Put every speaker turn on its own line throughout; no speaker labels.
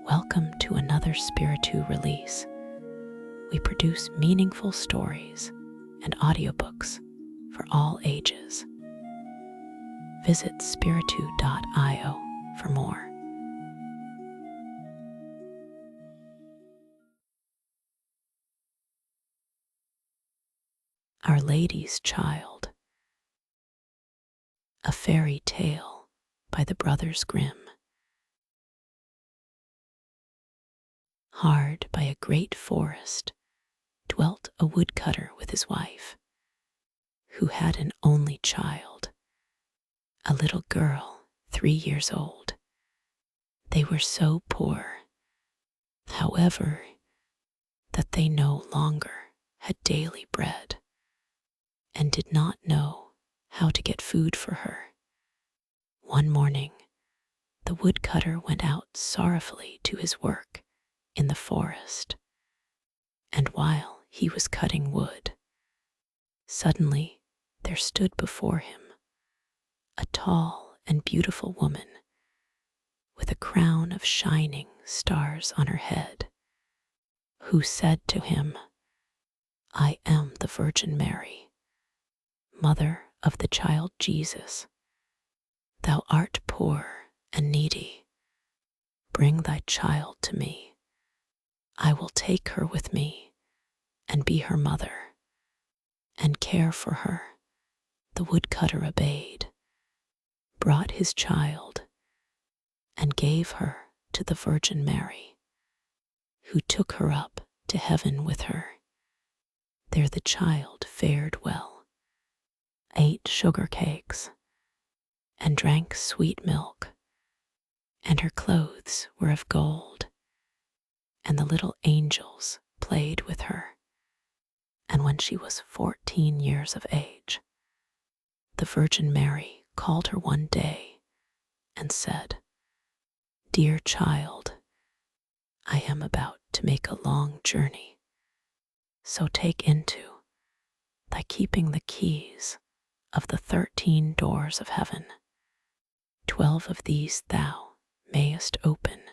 Welcome to another Spiritu release. We produce meaningful stories and audiobooks for all ages. Visit spiritu.io for more. Our Lady's Child, a fairy tale by the Brothers Grimm. Hard by a great forest dwelt a woodcutter with his wife, who had an only child, a little girl 3 years old. They were so poor, however, that they no longer had daily bread and did not know how to get food for her. One morning, the woodcutter went out sorrowfully to his work in the forest, and while he was cutting wood, suddenly there stood before him a tall and beautiful woman with a crown of shining stars on her head, who said to him, "I am the Virgin Mary, mother of the child Jesus. Thou art poor and needy. Bring thy child to me. I will take her with me and be her mother and care for her." The woodcutter obeyed, brought his child, and gave her to the Virgin Mary, who took her up to heaven with her. There the child fared well, ate sugar cakes, and drank sweet milk, and her clothes were of gold, and the little angels played with her. And when she was 14 years of age, the Virgin Mary called her one day and said, "Dear child, I am about to make a long journey, so take into thy keeping the keys of the 13 doors of heaven. 12 of these thou mayest open,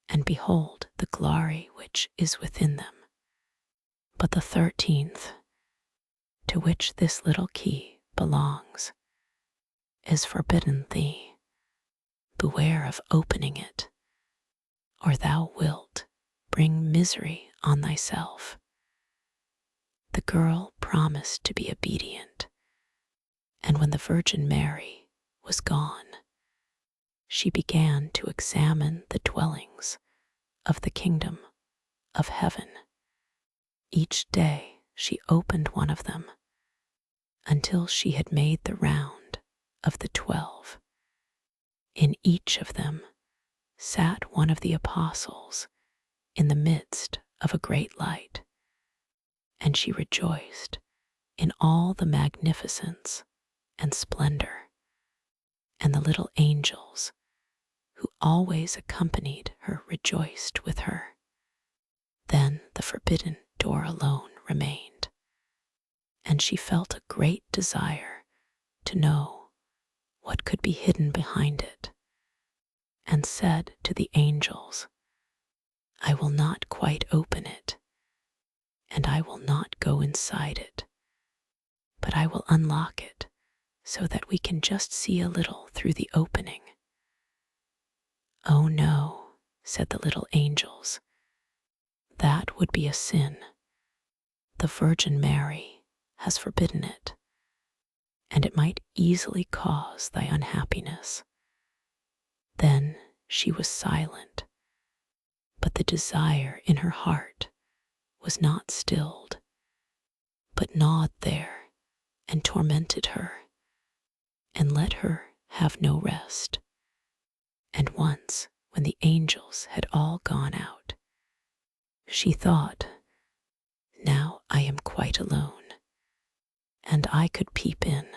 and behold the glory which is within them. But the 13th, to which this little key belongs, is forbidden thee. Beware of opening it, or thou wilt bring misery on thyself." The girl promised to be obedient, and when the Virgin Mary was gone, she began to examine the dwellings of the kingdom of heaven. Each day she opened one of them until she had made the round of the 12. In each of them sat one of the apostles in the midst of a great light, and she rejoiced in all the magnificence and splendor, and the little angels who always accompanied her rejoiced with her. Then the forbidden door alone remained, and she felt a great desire to know what could be hidden behind it, and said to the angels, "I will not quite open it, and I will not go inside it, but I will unlock it so that we can just see a little through the opening." "Oh no," said the little angels, "that would be a sin. The Virgin Mary has forbidden it, and it might easily cause thy unhappiness." Then she was silent, but the desire in her heart was not stilled, but gnawed there and tormented her, and let her have no rest. And once, when the angels had all gone out, she thought, "Now I am quite alone, and I could peep in.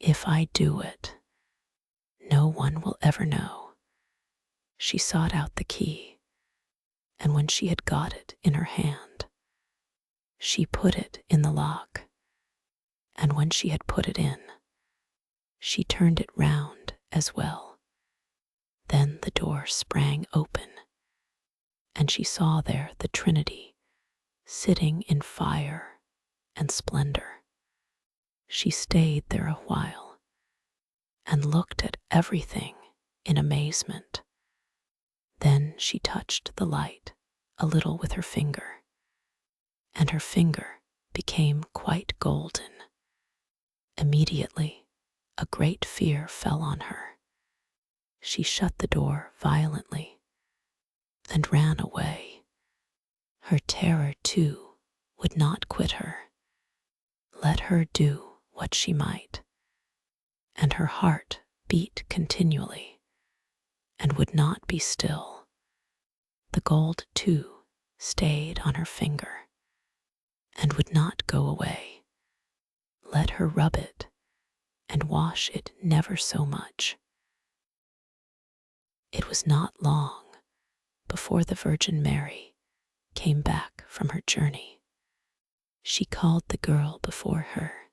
If I do it, no one will ever know." She sought out the key, and when she had got it in her hand, she put it in the lock, and when she had put it in, she turned it round as well. Then the door sprang open, and she saw there the Trinity, sitting in fire and splendor. She stayed there a while and looked at everything in amazement. Then she touched the light a little with her finger, and her finger became quite golden. Immediately, a great fear fell on her. She shut the door violently and ran away. Her terror, too, would not quit her, let her do what she might, and her heart beat continually and would not be still. The gold, too, stayed on her finger and would not go away. Let her rub it and wash it never so much. It was not long before the Virgin Mary came back from her journey. She called the girl before her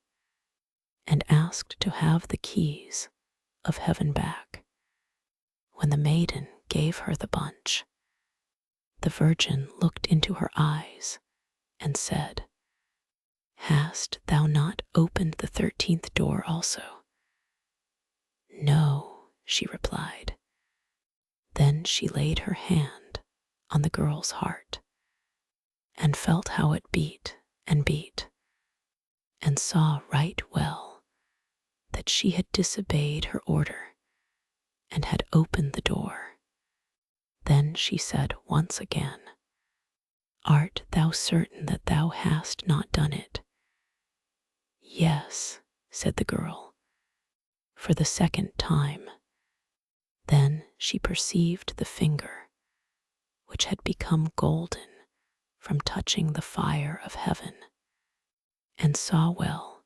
and asked to have the keys of heaven back. When the maiden gave her the bunch, the Virgin looked into her eyes and said, "Hast thou not opened the 13th door also?" "No," she replied. Then she laid her hand on the girl's heart and felt how it beat, and saw right well that she had disobeyed her order and had opened the door. Then she said once again, "Art thou certain that thou hast not done it?" "Yes," said the girl, for the second time. Then she perceived the finger, which had become golden from touching the fire of heaven, and saw well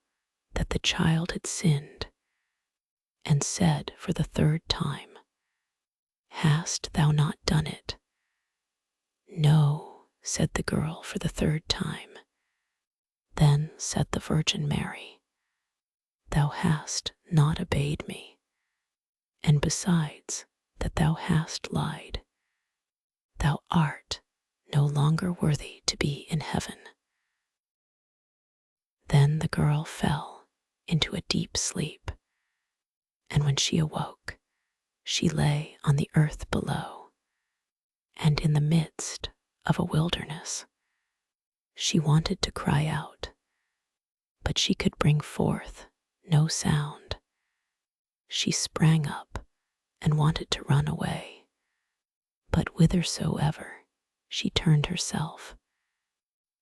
that the child had sinned, and said for the third time, "Hast thou not done it?" "No," said the girl for the third time. Then said the Virgin Mary, "Thou hast not obeyed me, and besides that thou hast lied, thou art no longer worthy to be in heaven." Then the girl fell into a deep sleep, and when she awoke, she lay on the earth below, and in the midst of a wilderness. She wanted to cry out, but she could bring forth no sound. She sprang up and wanted to run away, but whithersoever she turned herself,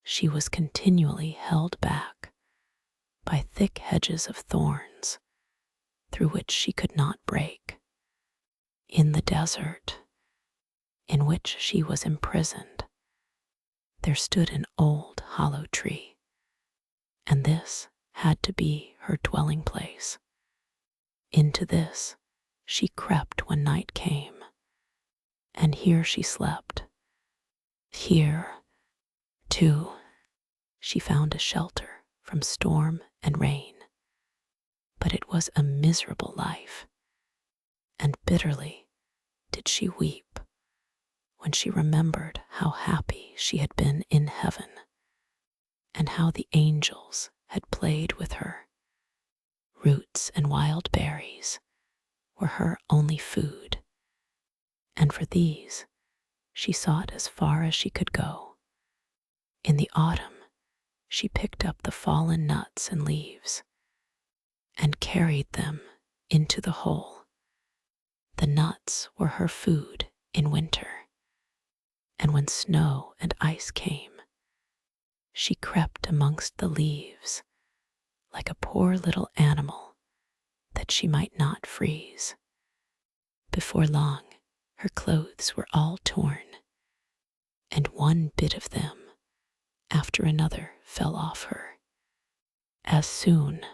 she was continually held back by thick hedges of thorns through which she could not break. In the desert in which she was imprisoned, there stood an old hollow tree, and this had to be her dwelling place. Into this she crept when night came, and here she slept. Here, too, she found a shelter from storm and rain, but it was a miserable life, and bitterly did she weep when she remembered how happy she had been in heaven, and how the angels had played with her. Roots and wild berries were her only food, and for these she sought as far as she could go. In the autumn, she picked up the fallen nuts and leaves and carried them into the hole. The nuts were her food in winter, and when snow and ice came, she crept amongst the leaves like a poor little animal that she might not freeze. Before long, her clothes were all torn, and one bit of them after another fell off her. As soon,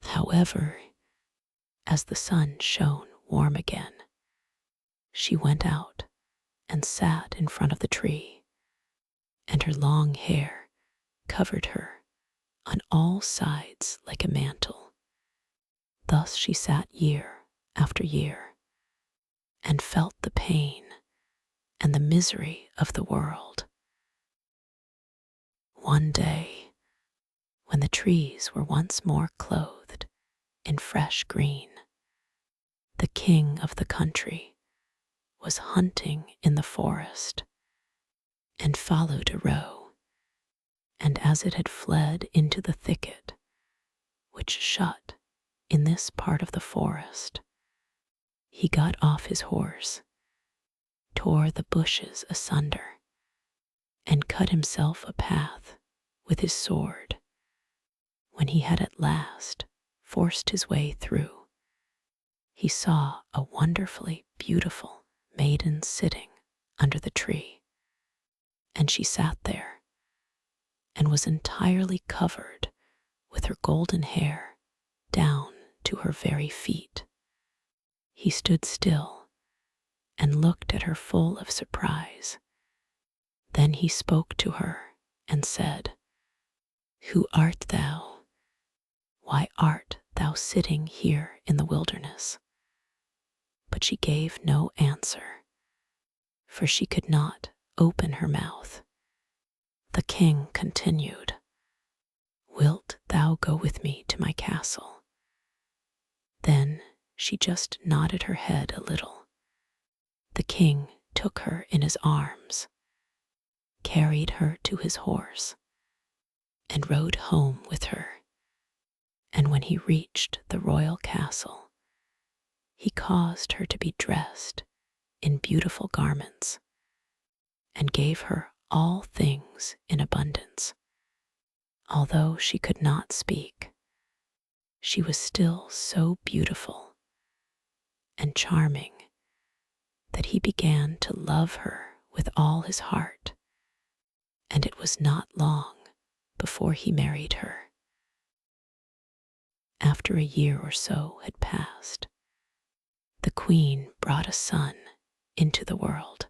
however, as the sun shone warm again, she went out and sat in front of the tree, and her long hair covered her on all sides like a mantle. Thus she sat year after year, and felt the pain and the misery of the world. One day, when the trees were once more clothed in fresh green, the king of the country was hunting in the forest and followed a roe, and as it had fled into the thicket, which shut in this part of the forest, he got off his horse, tore the bushes asunder, and cut himself a path with his sword. When he had at last forced his way through, he saw a wonderfully beautiful maiden sitting under the tree, and she sat there and was entirely covered with her golden hair down to her very feet. He stood still and looked at her full of surprise. Then he spoke to her and said, "Who art thou? Why art thou sitting here in the wilderness?" But she gave no answer, for she could not open her mouth. The king continued, "Wilt thou go with me to my castle?" Then she just nodded her head a little. The king took her in his arms, carried her to his horse, and rode home with her. And when he reached the royal castle, he caused her to be dressed in beautiful garments and gave her all things in abundance. Although she could not speak, she was still so beautiful and charming that he began to love her with all his heart, and it was not long before he married her. After a year or so had passed, the queen brought a son into the world.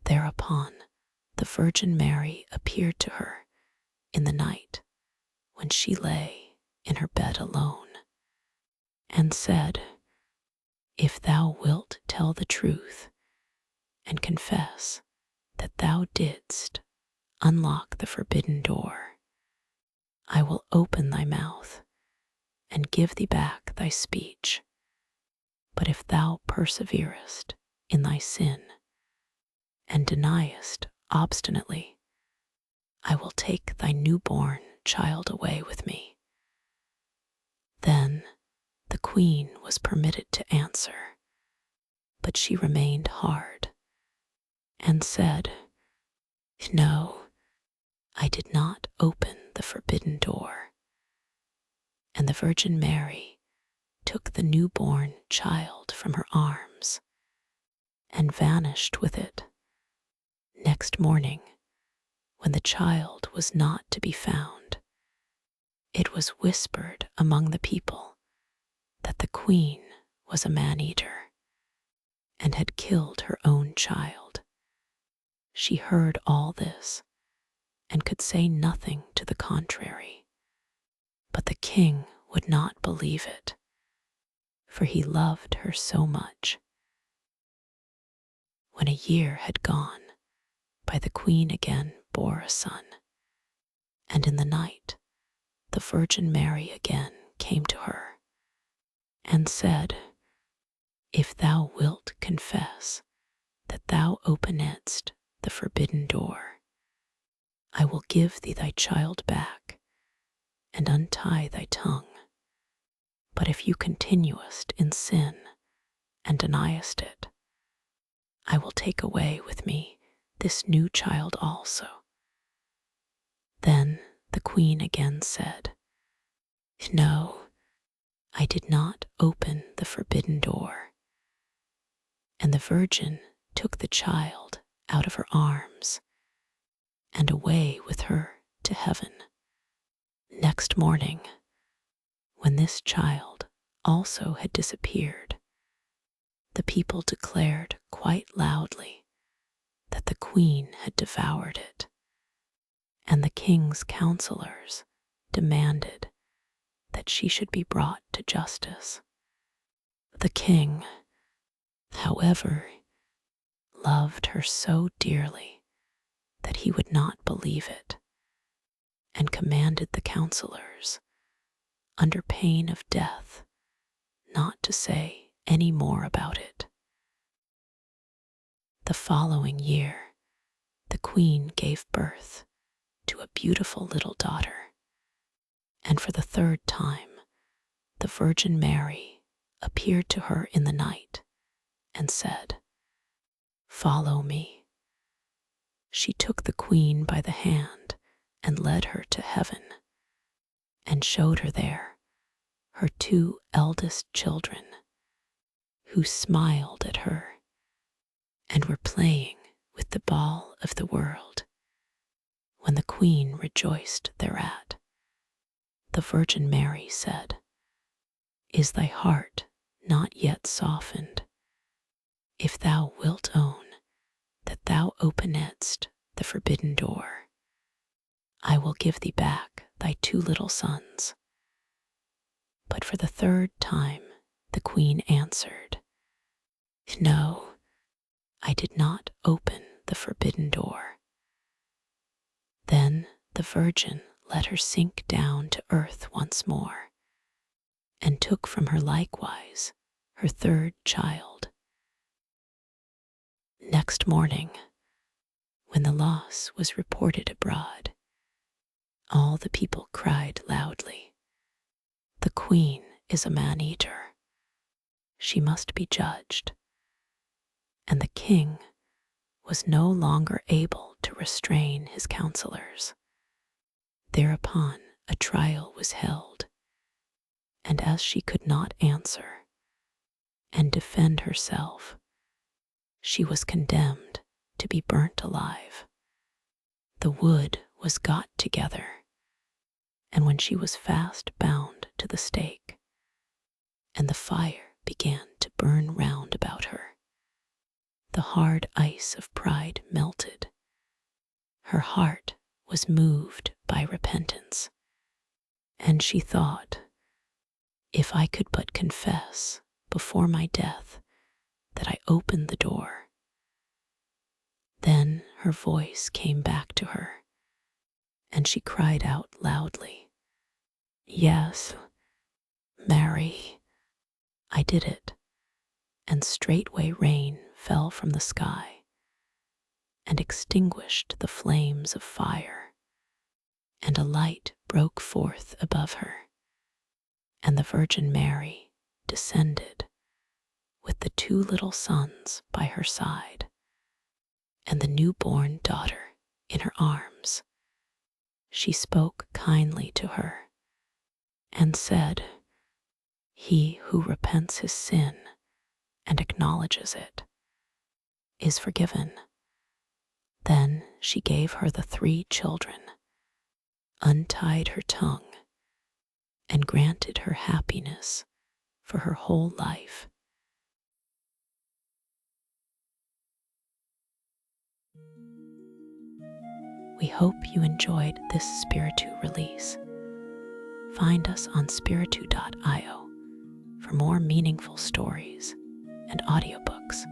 Thereupon, the Virgin Mary appeared to her in the night when she lay in her bed alone, and said, "If thou wilt tell the truth and confess that thou didst unlock the forbidden door, I will open thy mouth and give thee back thy speech. But if thou perseverest in thy sin and deniest obstinately, I will take thy newborn child away with me." Then the queen was permitted to answer, but she remained hard and said, "No, I did not open the forbidden door." And the Virgin Mary took the newborn child from her arms and vanished with it. Next morning, when the child was not to be found, it was whispered among the people that the queen was a man-eater and had killed her own child. She heard all this and could say nothing to the contrary, but the king would not believe it, for he loved her so much. When a year had gone by, the queen again bore a son, and in the night the Virgin Mary again came to her and said, "If thou wilt confess that thou openedst the forbidden door, I will give thee thy child back and untie thy tongue. But if you continuest in sin and deniest it, I will take away with me this new child also." Then the queen again said, "No, I did not open the forbidden door." And the Virgin took the child out of her arms and away with her to heaven. Next morning, when this child also had disappeared, the people declared quite loudly that the queen had devoured it, and the king's counselors demanded that she should be brought to justice. The king, however, loved her so dearly that he would not believe it, and commanded the counselors, under pain of death, not to say any more about it. The following year, the queen gave birth to a beautiful little daughter, and for the third time, the Virgin Mary appeared to her in the night and said, "Follow me." She took the queen by the hand and led her to heaven, and showed her there her two eldest children, who smiled at her and were playing with the ball of the world. When the queen rejoiced thereat, the Virgin Mary said, "Is thy heart not yet softened? If thou wilt own that thou openedst the forbidden door, I will give thee back thy two little sons." But for the third time the queen answered, "No, I did not open the forbidden door." Then the Virgin let her sink down to earth once more, and took from her likewise her third child. Next morning, when the loss was reported abroad, all the people cried loudly, "The queen is a man-eater. She must be judged." And the king was no longer able to restrain his counselors. Thereupon a trial was held, and as she could not answer and defend herself, she was condemned to be burnt alive. The wood was got together, and when she was fast bound to the stake, and the fire began to burn round about her, the hard ice of pride melted. Her heart was moved by repentance, and she thought, "If I could but confess before my death that I opened the door." Then her voice came back to her, and she cried out loudly, "Yes, Mary, I did it." And straightway rain fell from the sky and extinguished the flames of fire, and a light broke forth above her, and the Virgin Mary descended with the two little sons by her side and the newborn daughter in her arms. She spoke kindly to her and said, "He who repents his sin and acknowledges it is forgiven." Then she gave her the three children, untied her tongue, and granted her happiness for her whole life. We hope you enjoyed this Spiritu release. Find us on spiritu.io for more meaningful stories and audiobooks.